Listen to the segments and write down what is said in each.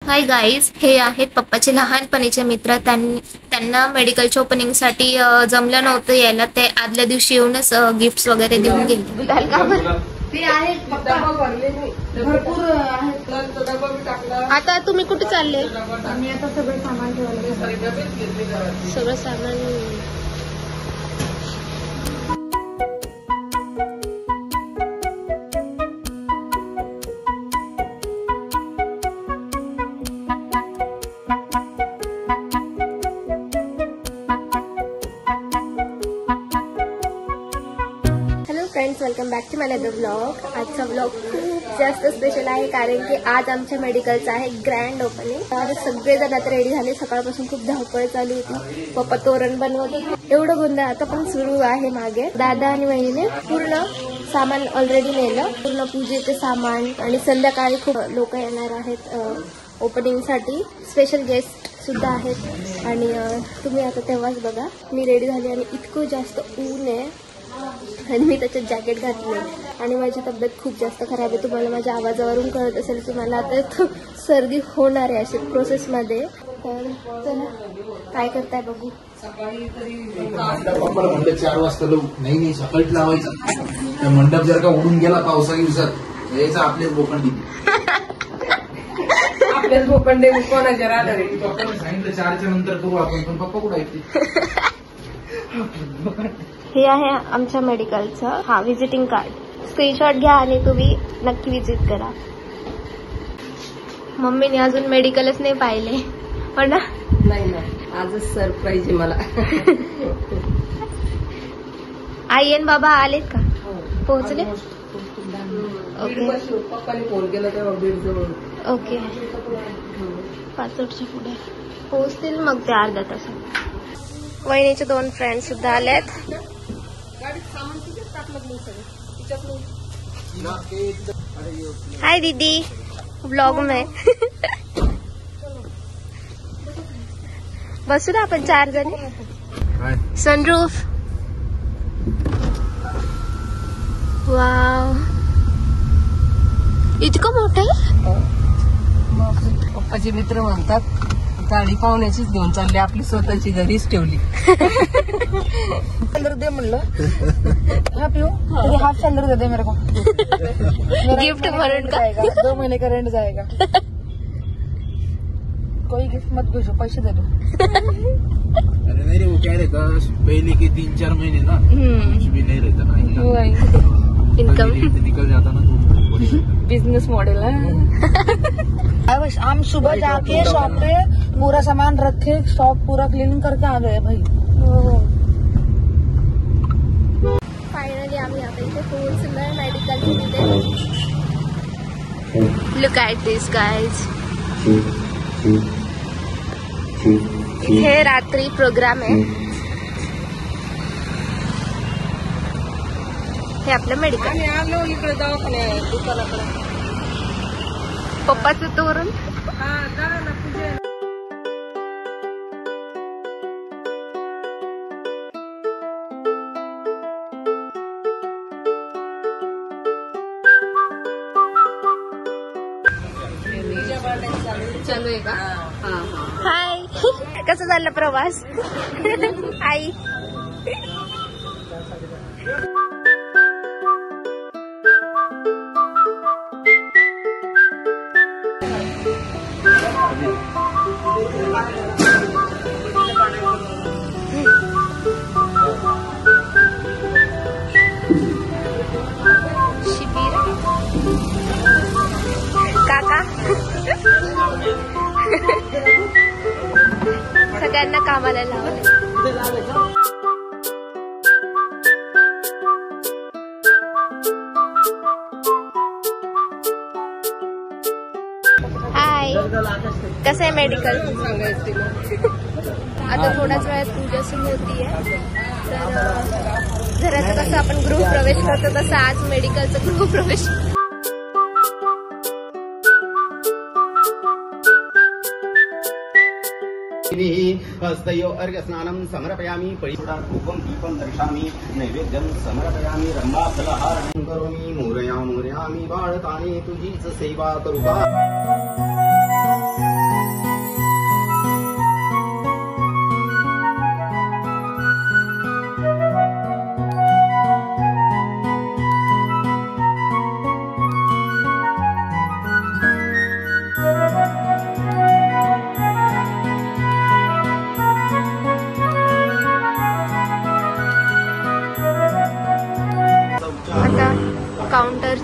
Hi guys, हे आहेत पप्पाचे लहानपणीचे मित्र. त्यांना मेडिकलच्या ओपनिंगसाठी जमलं नव्हतं यायला. ते आदल्या दिवशी येऊनच गिफ्ट्स वगैरे देऊन गेले. ते आहेत भरपूर आहेत. आता तुम्ही कुठे चालले? आम्ही आता सगळं सामान ठेवायला. सगळं सामान. Friends, welcome back to my other vlog. आजचा व्लॉग खूप जास्त स्पेशल आहे कारण की आज आमच्या मेडिकलचं आहे ग्रँड ओपनिंग. तर सगळेजण आता रेडी झाले. सकाळपासून खूप धावपळ चालू होती. पप्पा तोरण बनवत होते. एवढं गोंधळ आता पण सुरू आहे. मागे दादा आणि वहिनीने पूर्ण सामान ऑलरेडी नेलं. पूर्ण पूजेचे सामान. आणि संध्याकाळी खूप लोक येणार आहेत ओपनिंगसाठी. स्पेशल गेस्ट सुद्धा आहेत. आणि तुम्ही आता तेव्हाच बघा मी रेडी झाली आणि इतकं जास्त ऊन आहे आणि मी त्याच्यात जॅकेट घातले. आणि माझी तब्येत खूप जास्त खराब आहे. तुम्हाला माझ्या आवाजावरून कळत असेल की मला आता सर्दी होणार आहे अशी प्रोसेसमध्ये. तर चला काय करताय बघू. मंडप 4 वाजता नाही सकाळीच लावायचा. मंडप जर का उडून गेला पावसाळी दिवसात यायचा आपलेच बोकंडी. आपल्याच बोकंडे कोणाच्या राहणार आहे. पप्पाने सांगितलं 4च्या नंतर करू आपण, पण पप्पा कुठं ऐकते. हे आहे आमच्या मेडिकलचं व्हिजिटिंग कार्ड. स्क्रीनशॉट घ्या आणि तुम्ही नक्की व्हिजिट करा. मम्मीने अजून मेडिकलच नाही पाहिले हो ना. नाही ना, आजच सरप्राईज आहे मला. आई आणि बाबा आलेत का? पोहोचले? ओके. पप्पाने फोन केला तेव्हा बीड जवळ. ओके. 5:08च्या पुढे पोहोचतील मग ते अर्ध्या तासात. वहिनीचे 2 फ्रेंड सुद्धा आलेत. हाय दीदी, ब्लॉग में. बसू ना आपण 4 जण. सनरूफ. वाव, इतकं मोठं आहे. पप्पाचे मित्र म्हणतात गाडी पाहुण्याचीच घेऊन चालली, आपली स्वतःची घरीच ठेवली. चंद्र दे म्हणलं. हा पिऊ हाफ चंद्र दे मेरे को. गिफ्ट म्हणून का? 2 महीने का रेंट जाएगा. कोई गिफ्ट मत भेजो, पैसे दे दो. अरे नहीं रे, वो क्या रहता पहले के 3-4 महीने ना कुछ भी नहीं रहता ना. इनकम निकल जाता ना तो बिजनेस मॉडल है. हम सुबह जाके शॉप पे पूरा सामान रखे, शॉप पूरा क्लीनिंग करके आ गए भाई. फायनली आम्ही आता इथे पोहोचलोय medical. Look at this guys. इथे रात्री प्रोग्राम आहे. हे आपलं मेडिकल. आम्ही आलो इकडे दवाखान्यात दुकानाकडे. पप्पाचं तोरण. चालू आहे का? हाय, कसं झालं प्रवास? आई शिबिर काका सगळ्यांना कामाला लावलं. हाय, कसं आहे मेडिकल? आता थोड्याच वेळात पूजा सुरू होतीये. तर घराचं कसं आपण गृह प्रवेश करतो तसं आज मेडिकलचं गृह प्रवेश. हस्तयो अर्घस्नानं समर्पयामि. परिपूर्णं दीपं दर्शयामि. नैवेद्यं समर्पयामि. रंभाफलहारणं करोमि. मोरयामि बाळताने तुझीच सेवा करू.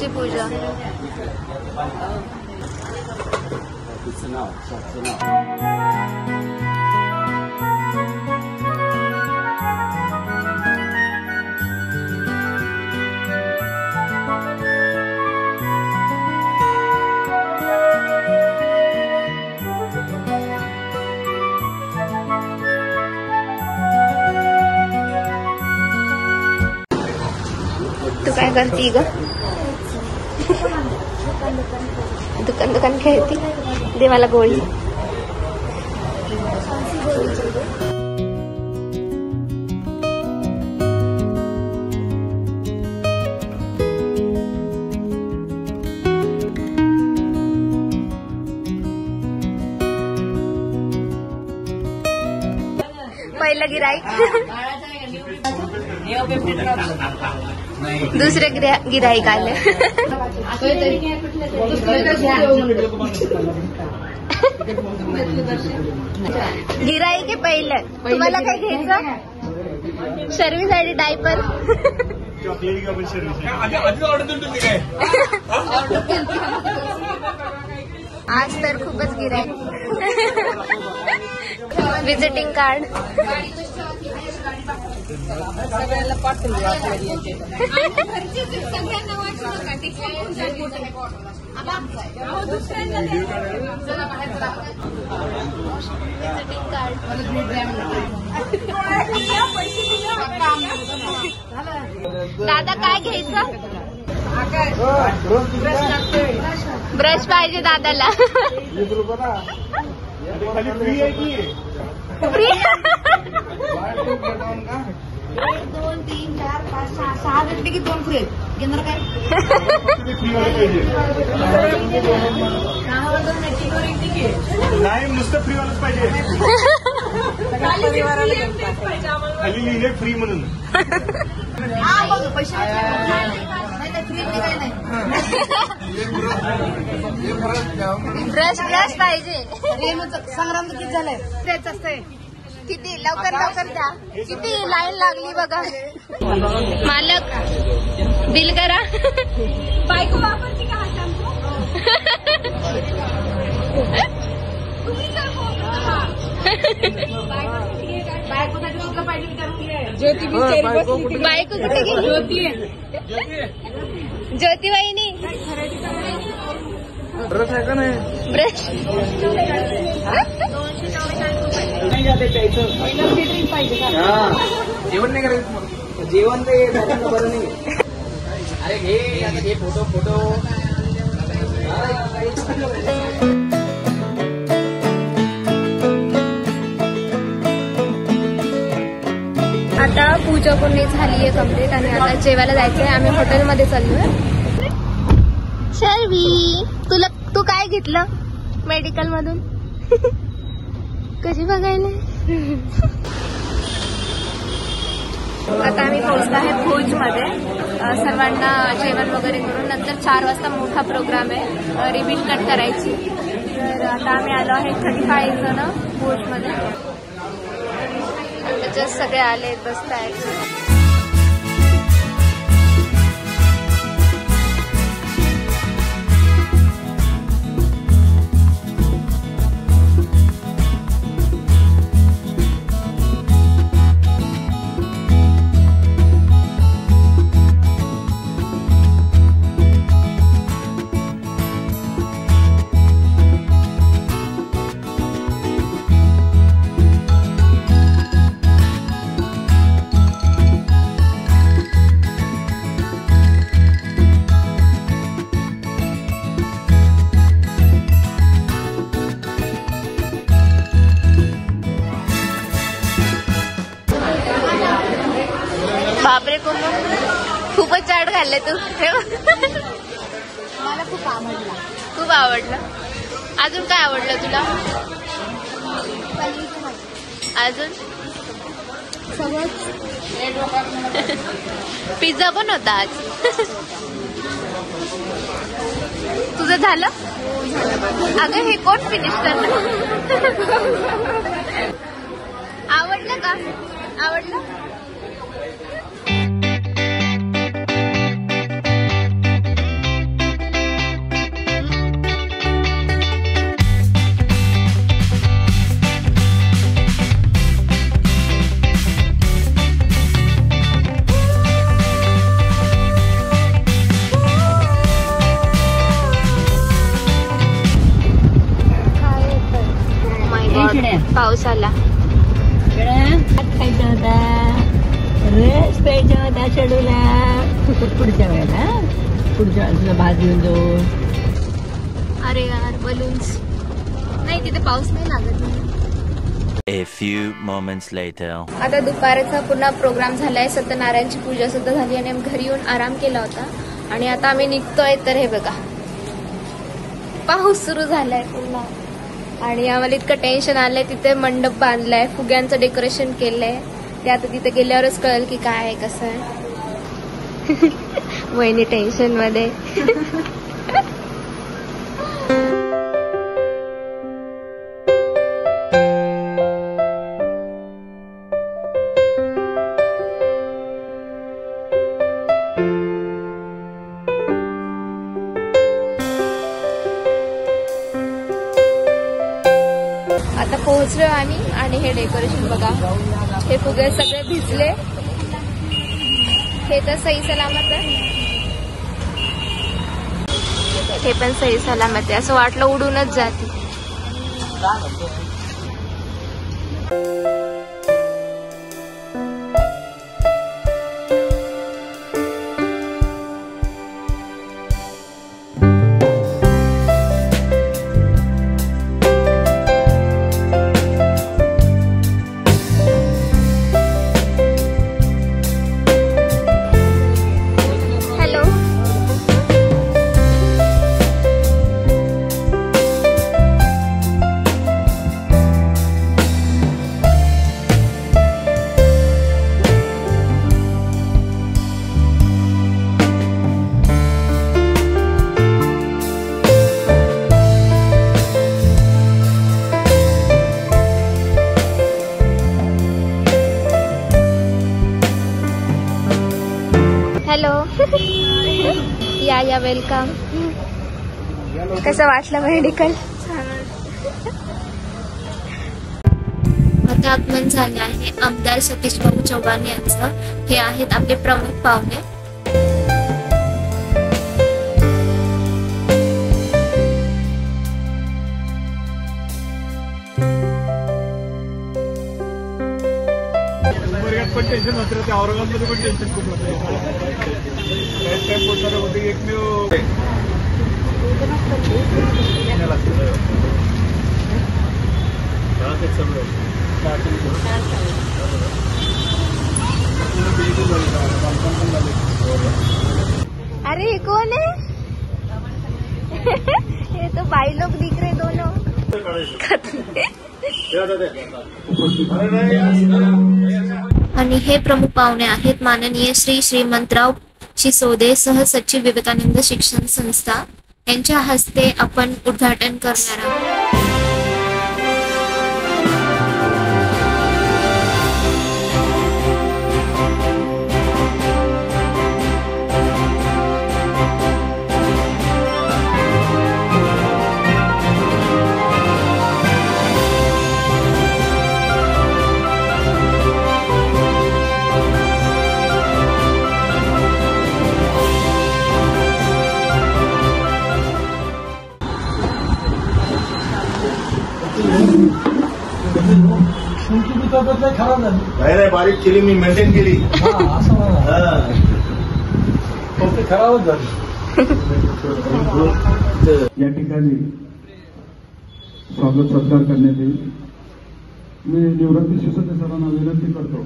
शॉपची पूजा. तू काय करती ग? दुकान खेळती. दे मला गोळी. पहिलं गिराईक. दुसरे गिराईक आले. गिराईक आहे पहिलं. तुम्हाला काय घ्यायचं? सर्विससाठी डायपर. आज तर खूपच गिराईक. Visiting card. दादा काय घ्यायचं? ब्रश पाहिजे दादाला. फ्री. 2, 3, 4, 5, 6 भेटले की 2 फ्री घेणार काय? नाही नुसतं फ्रीवालच पाहिजे. खाली लिहिले फ्री म्हणून. पैसे फ्री काय नाही. ब्रश पाहिजे. संग्राम किती झालंय? तेच असतंय. किती लवकर द्या. किती लाईन लागली बघा. मालक बिल करा. बायको वापरते का बायको कुठे गेली? ज्योती वहिनी ब्रश आहे का नाही? ब्रश. जेवण नाही करायचं. जेवण ते बरं नाही. अरे हे फोटो. आता पूजा पण झाली आहे कम्प्लीट आणि आता जेवायला जायचंय. आम्ही हॉटेलमध्ये चाललोय. शर्वी तू काय घेतलं मेडिकल मधून? कशी बघायला? आता आम्ही पोहोचलो आहे भुजमध्ये. सर्वांना जेवण वगैरे करून नंतर 4 वाजता मोठा प्रोग्राम आहे. रिबीन कट करायची. तर आता आम्ही आलो आहे 35 जण भुजमध्ये. जस्ट सगळे आले बसतायत. बापरे खूपच चाट खाल्ले तू. मला खूप आवडला. खूप आवडलं. अजून काय आवडलं तुला? अजून पिझ्झा पण होता आज. तुझं झालं? अगं हे कोण फिनिश करणार? आवडलं का? आवडलं? पाऊस आला. खायचा होता, रस प्यायचा होता चढूला. पुढच्या वेळेला तुला भात घेऊन जाऊ. अरे यार बलून्स नाही, तिथे पाऊस नाही लागत. A few moments later. आता दुपारचा पुन्हा प्रोग्राम झालाय, सत्यनारायणची पूजा सुद्धा झाली आणि आम्ही घरी येऊन आराम केला होता. आणि आता आम्ही निघतोय, तर हे बघा पाऊस सुरू झालाय पुन्हा. आणि आम्हाला इतकं टेन्शन आलंय. तिथे मंडप बांधलाय, फुग्यांचं डेकोरेशन केलंय. ते आता तिथे गेल्यावरच कळेल की काय आहे कसं आहे. वहिनी टेन्शन मध्ये. आता पोहोचलो आम्ही आणि हे डेकोरेशन बघा, हे फुगे सगळे भिजले. हे तर सही सलामत आहे, हे पण सही सलामत आहे. असं वाटलं उडूनच जाते. हॅलो. या वेलकम. कसं वाटलं मेडिकल? आता आगमन झाले आहे आमदार सतीश भाऊ चव्हाण यांचं. हे आहेत आपले प्रमुख पाहुणे. पण टेन्शन मात्र ते औरंगाबादमध्ये पण टेन्शन खूप होतं. टाइम पोहोचणार होते एकमेव अरे ये कौन है? ये तो भाई लोग दिख रहे दोनों. आणि हे प्रमुख पाहुणे आहेत माननीय श्री श्रीमंतराव शिसोदे, सहसचिव विवेकानंद शिक्षण संस्था. यांच्या हस्ते आपण उद्घाटन करणार आहोत. नाही नाही, बारीक केली मी, मेंटेन केली. खराबच झाली. या ठिकाणी स्वागत सत्कार करण्यात येईल. मी निवृत्ती शिसोदे सरांना विनंती करतो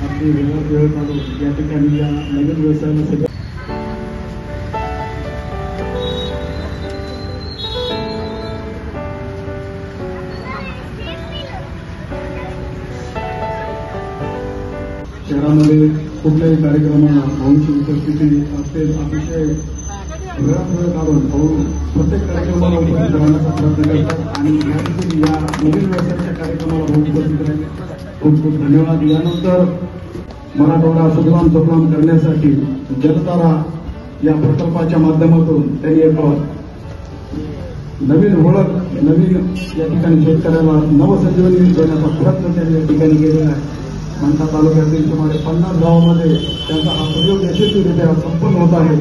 आपली वेळ काढून या ठिकाणी या नवीन व्यवसायाला सगळं शहरामध्ये कुठल्याही कार्यक्रमाला भाऊंची उपस्थिती असते. अतिशय वेळात वेळ काढून भाऊ प्रत्येक कार्यक्रमाला उपस्थित राहण्याचा प्रयत्न करतात आणि या नवीन व्यवसायाच्या कार्यक्रमाला भाऊ उपस्थित राहिले. खूप खूप धन्यवाद. यानंतर मराठवाडा सुजलाम सुफलाम करण्यासाठी जलतारा या प्रकल्पाच्या माध्यमातून त्यांनी एक नवीन ओळख, नवीन या ठिकाणी शेतकऱ्याला नवसंजीवनी देण्याचा प्रयत्न त्यांनी या ठिकाणी केलेला आहे. मंठा तालुक्यातील सुमारे 50 गावांमध्ये त्यांचा हा प्रयोग यशस्वीरित्या संपन्न होत आहे.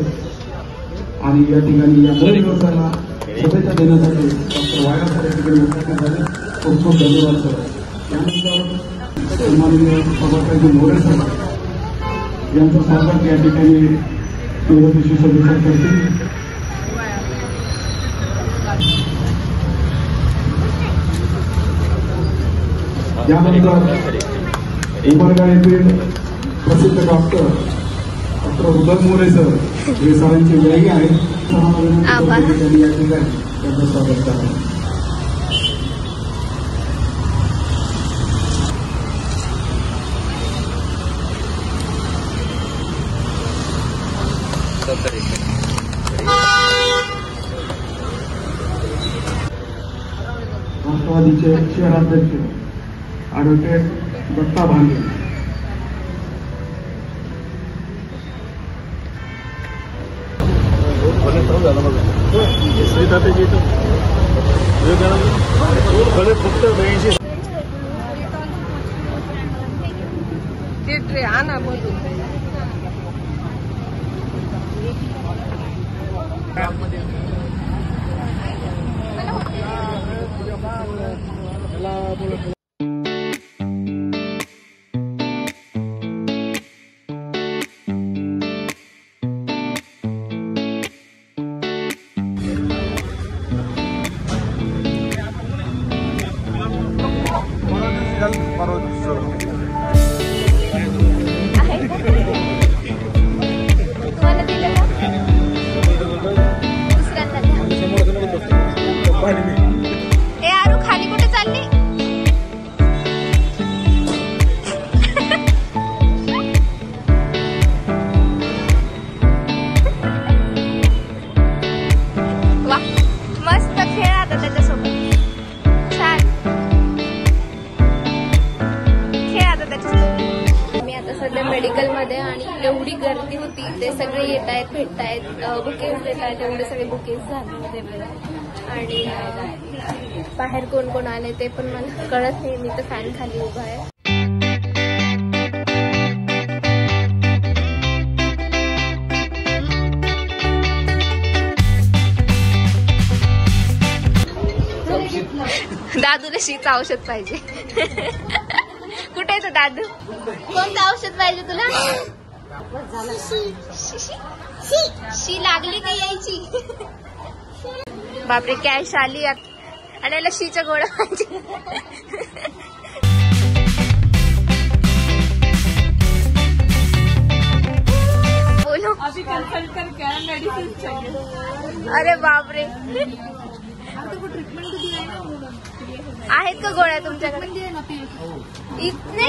आणि या ठिकाणी या नवीन व्यवसायाला शुभेच्छा देण्यासाठी डॉक्टर वाया सर या ठिकाणी उपस्थित झाले. खूप खूप धन्यवाद सर. यानंतर सन्माननीय बाबासाहेब मोरे सर यांचं स्वागत या ठिकाणी निवृत्तीशी शुभेच्छा करतील. यानंतर उमरगा येथील प्रसिद्ध डॉक्टर उदय मोरे सर हे सरांचे व्यायी आहेत. त्यांनी या ठिकाणी त्यांचं स्वागत करावं. राष्ट्रवादीचे शहराध्यक्ष ॲडव्होकेट दत्ता भांगे, खाली कुठे चालली? वा मस्त खेळ आता त्याच्यासोबत. छान खेळ आता त्याच्यासोबत. मी आता सध्या मेडिकल मध्ये आणि एवढी गर्दी होती. ते सगळे येत आहेत, भेटतायत, बुकेज देत आहेत. एवढे सगळे बुकेज झाले आणि बाहेर कोण कोण आले ते पण मला कळत नाही. मी तर फॅन खाली उभा आहे. दादूला शीचं औषध पाहिजे. कुठे येतं दादू? कोणतं औषध पाहिजे तुला? शी लागली का यायची? बापरे कॅश आली आणि याला शीच्या गोळ्या पाहिजे. बोलो अभी कंसल्ट करके मेडिसिन चाहिए. अरे बापरे आहेत का गोळ्या तुमच्याकडे? इतने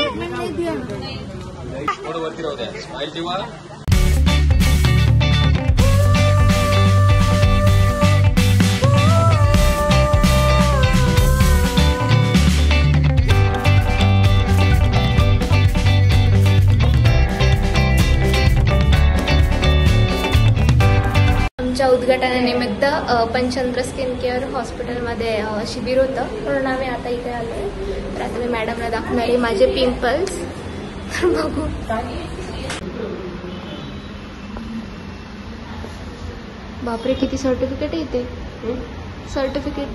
उद्घाटनानिमित्त पंचतंत्र स्किन केअर हॉस्पिटलमध्ये शिबिर होतं म्हणून आम्ही आता इथे आलो. तर आता मी मॅडमला दाखवणार आहे माझे पिंपल्स. बघू बापरे किती सर्टिफिकेट येते. सर्टिफिकेट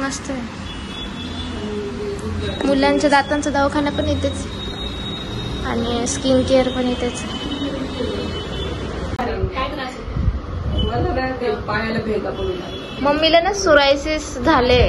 मस्त आहे. मुलांच्या दातांचा दवाखाना पण येतेच आणि स्किन केअर पण येतेच. मम्मीला ना सोरायसिस झाले.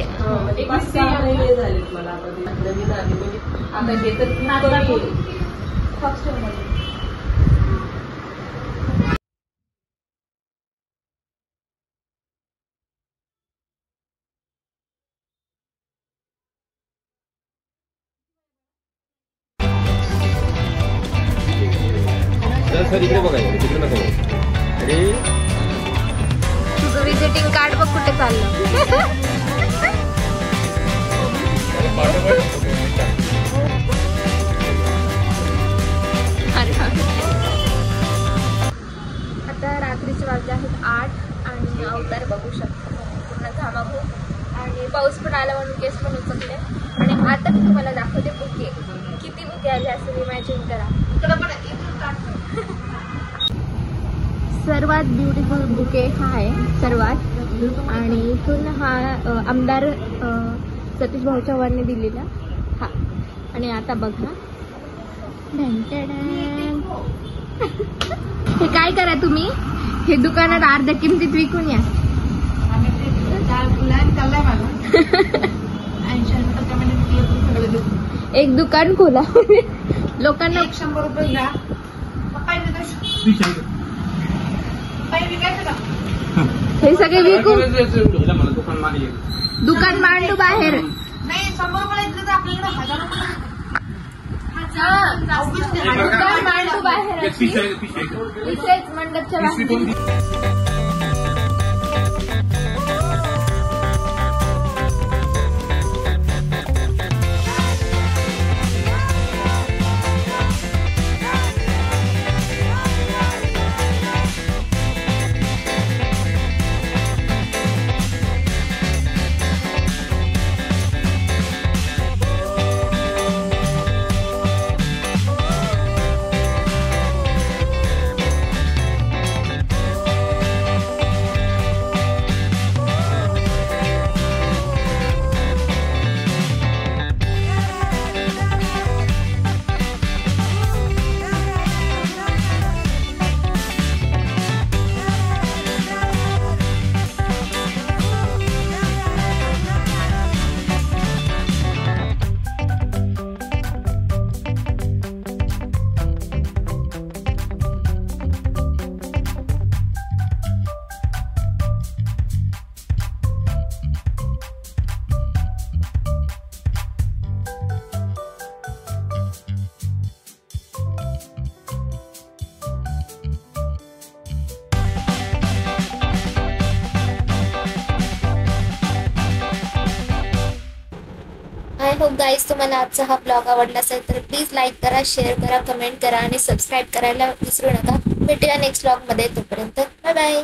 इकडे बघायचं तिकडे नको. तुझं विजिटिंग कार्ड बघ कुठे चाललं. आता रात्रीचे वाजले आहेत 8 आणि अवतार बघू शकतो पूर्ण घामाघूम आणि पाऊस पण आला म्हणून केस पण उचलले. आणि आता मी तुम्हाला दाखवते बुके. किती बुके आले असं इमॅजिन करा. इकडं पण इथून काढतो. सर्वात ब्युटिफुल बुके हा आहे सर्वात. आणि इथून हा आमदार सतीश भाऊ चव्हाणने दिलेला हा. आणि आता बघा हे काय करा तुम्ही, हे दुकानात अर्ध्या किमतीत विकून या. एक दुकान खोला, लोकांना 100 रुपये घ्या. हे सगळे विकून दुकान मांडू बाहेर. नाही 100 रुपये इथलं तर आपल्याकडे 1000 रुपये. दुकान मांडू बाहेर इथेच मंडपच्या बाहेर. आय होप गाईज तुम्हाला आजचा हा ब्लॉग आवडला असेल तर प्लीज लाईक करा, शेअर करा, कमेंट करा आणि सबस्क्राईब करायला विसरू नका. भेटूया नेक्स्ट ब्लॉगमध्ये. तोपर्यंत बाय बाय.